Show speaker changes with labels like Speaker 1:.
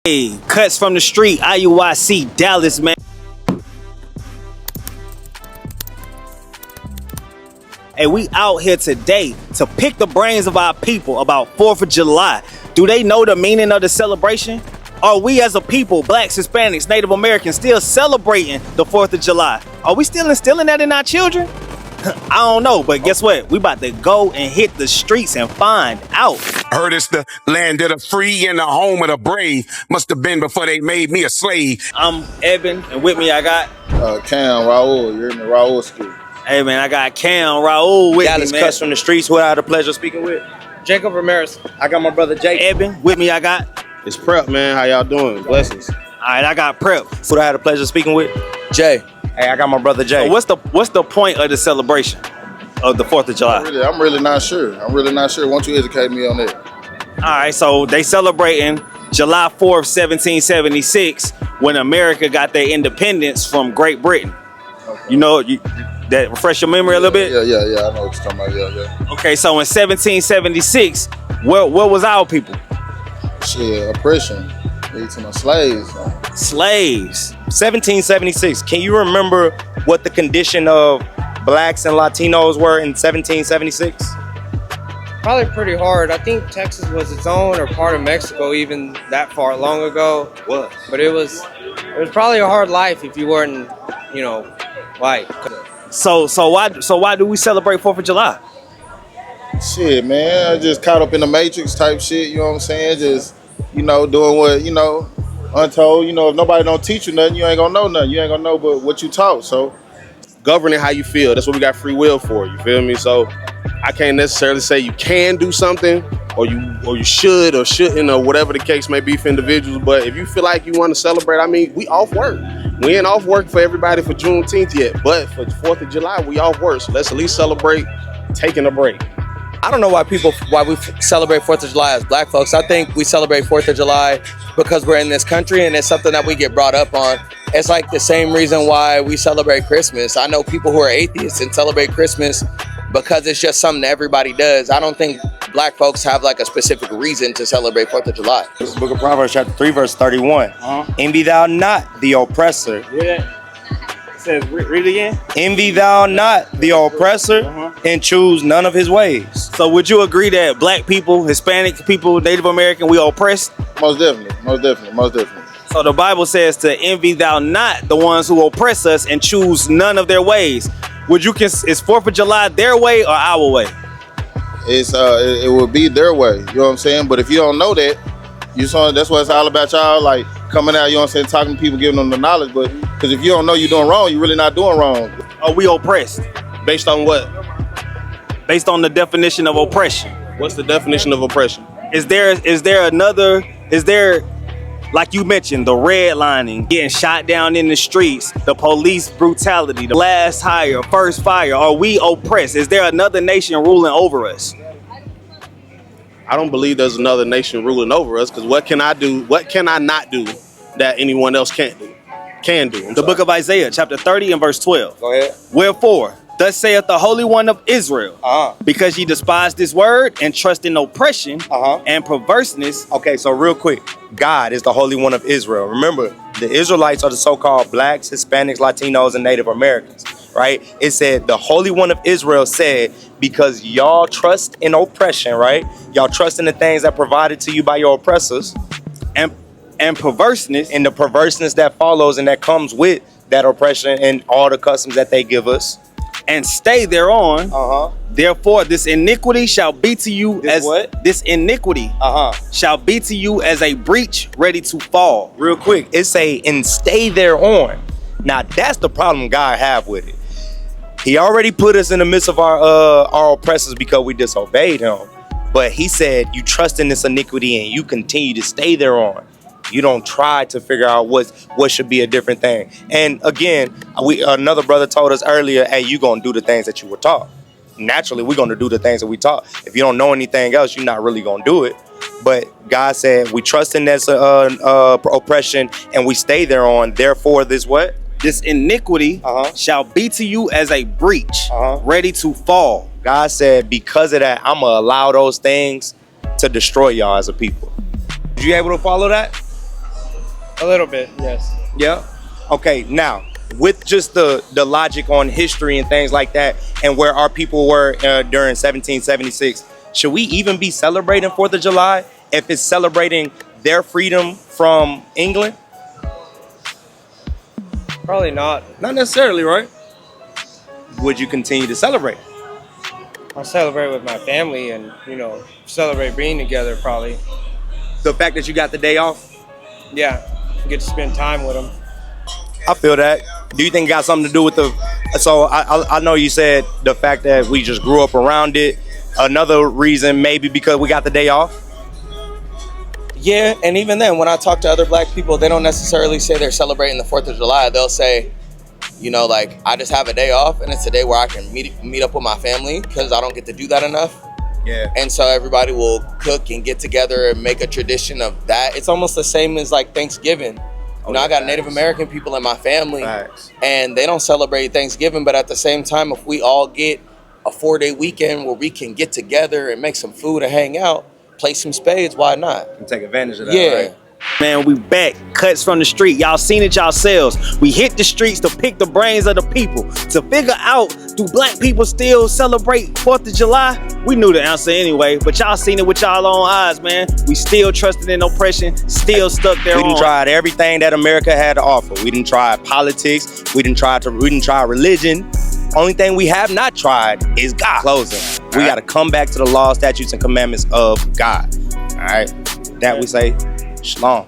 Speaker 1: Hey, cuts from the street, IUIC, Dallas, man. Hey, we out here today to pick the brains of our people about 4th of July. Do they know the meaning of the celebration? Are we as a people, blacks, Hispanics, Native Americans, still celebrating the 4th of July? Are we still instilling that in our children? I don't know, but guess what? We about to go and hit the streets and find out.
Speaker 2: Heard it's the land of the free and the home of the brave. Must have been before they made me a slave.
Speaker 1: I'm Eben, and with me I got
Speaker 3: Cam, Raul. You're in the Raul school.
Speaker 1: Hey man, I got Cam, Raul with
Speaker 4: Dallas
Speaker 1: me, man.
Speaker 4: Cuts from the streets. Who I had the pleasure of speaking with?
Speaker 5: Jacob Ramirez.
Speaker 4: I got my brother Jake.
Speaker 1: Eben, with me I got.
Speaker 6: It's Prep, man. How y'all doing? Blessings.
Speaker 1: All right, I got Prep.
Speaker 4: Who I had the pleasure of speaking with?
Speaker 5: Jay.
Speaker 4: Hey, I got my brother Jay.
Speaker 1: So what's the point of the celebration of the 4th of July?
Speaker 3: I'm really not sure. Why don't you educate me on that?
Speaker 1: All right, so they celebrating July 4th, 1776, when America got their independence from Great Britain.
Speaker 3: Okay.
Speaker 1: You know, that refresh your memory a little bit?
Speaker 3: Yeah. I know what you're talking about. Yeah.
Speaker 1: Okay, so in 1776, where was our people?
Speaker 3: Shit, oppression. Lead to my slaves.
Speaker 1: Slaves.
Speaker 4: 1776. Can you remember what the condition of blacks and Latinos were in 1776?
Speaker 5: Probably pretty hard. I think Texas was its own or part of Mexico even that far long ago.
Speaker 4: What?
Speaker 5: But it was probably a hard life if you weren't, white.
Speaker 1: So why do we celebrate 4th of July?
Speaker 3: Shit, man. I just caught up in the Matrix type shit, you know what I'm saying? Just, doing what, untold. If nobody don't teach you nothing, you ain't gonna know nothing. You ain't gonna know but what you taught, so.
Speaker 6: Governing how you feel. That's what we got free will for. You feel me? So I can't necessarily say you can do something or you should or shouldn't or whatever the case may be for individuals. But if you feel like you want to celebrate, I mean, we off work. We ain't off work for everybody for Juneteenth yet, but for the 4th of July, we off work. So let's at least celebrate taking a break.
Speaker 5: I don't know why we celebrate 4th of July as black folks. I think we celebrate 4th of July because we're in this country and it's something that we get brought up on. It's like the same reason why we celebrate Christmas. I know people who are atheists and celebrate Christmas because it's just something that everybody does. I don't think black folks have like a specific reason to celebrate 4th of July.
Speaker 4: This is the book of Proverbs, chapter 3, verse 31. Envy thou not the oppressor.
Speaker 1: It says, read it again.
Speaker 4: Envy thou not the oppressor and choose none of his ways.
Speaker 1: So would you agree that black people, Hispanic people, Native American, we oppressed?
Speaker 3: Most definitely.
Speaker 1: So the Bible says to envy thou not the ones who oppress us and choose none of their ways. Is 4th of July their way or our way?
Speaker 3: It will be their way, you know what I'm saying? But if you don't know that, that's what it's all about, y'all, like coming out, you know what I'm saying, talking to people, giving them the knowledge. But because if you don't know you're doing wrong, you're really not doing wrong.
Speaker 1: Are we oppressed?
Speaker 6: Based on what?
Speaker 1: Based on the definition of oppression.
Speaker 6: What's the definition of oppression?
Speaker 1: Is there like you mentioned, the redlining, getting shot down in the streets, the police brutality, the last hire, first fire? Are we oppressed? Is there another nation ruling over us?
Speaker 6: I don't believe there's another nation ruling over us, because what can I do? What can I not do that anyone else can't do?
Speaker 1: The book of Isaiah, chapter 30 and verse 12.
Speaker 4: Go ahead.
Speaker 1: Wherefore, thus saith the Holy One of Israel, because ye despise this word and trust in oppression and perverseness.
Speaker 4: Okay, so real quick, God is the Holy One of Israel. Remember, the Israelites are the so-called blacks, Hispanics, Latinos, and Native Americans, right? It said the Holy One of Israel said, because y'all trust in oppression, right? Y'all trust in the things that provided to you by your oppressors,
Speaker 1: and perverseness,
Speaker 4: and the perverseness that follows and that comes with that oppression and all the customs that they give us,
Speaker 1: and stay thereon. Therefore, this iniquity shall be to you This iniquity shall be to you as a breach ready to fall.
Speaker 4: Real quick, it say, and stay thereon. Now that's the problem God have with it. He already put us in the midst of our oppressors because we disobeyed him. But he said, you trust in this iniquity and you continue to stay thereon. You don't try to figure out what should be a different thing. And again, another brother told us earlier, hey, you gonna do the things that you were taught. Naturally, we're gonna do the things that we taught. If you don't know anything else, you're not really gonna do it. But God said, we trust in this oppression and we stay thereon. Therefore, this what?
Speaker 1: This iniquity shall be to you as a breach ready to fall.
Speaker 4: God said, because of that, I'm gonna allow those things to destroy y'all as a people. Did you able to follow that?
Speaker 5: A little bit, yes.
Speaker 4: Yeah. Okay, now with just the logic on history and things like that, and where our people were during 1776, should we even be celebrating 4th of July if it's celebrating their freedom from England?
Speaker 5: Probably not.
Speaker 4: Not necessarily, right? Would you continue to celebrate?
Speaker 5: I'll celebrate with my family and, celebrate being together probably.
Speaker 4: The fact that you got the day off?
Speaker 5: Yeah, get to spend time with them.
Speaker 4: I feel that. Do you think it got something to do with so I know you said the fact that we just grew up around it. Another reason maybe because we got the day off?
Speaker 5: Yeah, and even then, when I talk to other black people, they don't necessarily say they're celebrating the 4th of July. They'll say, I just have a day off, and it's a day where I can meet up with my family because I don't get to do that enough.
Speaker 4: Yeah.
Speaker 5: And so everybody will cook and get together and make a tradition of that. It's almost the same as like Thanksgiving. I got Native American people in my family, and they don't celebrate Thanksgiving, but at the same time, if we all get a 4-day weekend where we can get together and make some food and hang out, play some spades, why not?
Speaker 4: And take advantage of that,
Speaker 5: Yeah.
Speaker 4: right?
Speaker 1: Man, we back. Cuts from the street. Y'all seen it yourselves. We hit the streets to pick the brains of the people. To figure out, do black people still celebrate 4th of July? We knew the answer anyway, but y'all seen it with y'all own eyes, man. We still trusted in oppression, still stuck there.
Speaker 4: We done tried everything that America had to offer. We didn't try politics. We didn't try religion. Only thing we have not tried is God. Closing. We got to come back to the laws, statutes, and commandments of God. All right. That we say, shalom.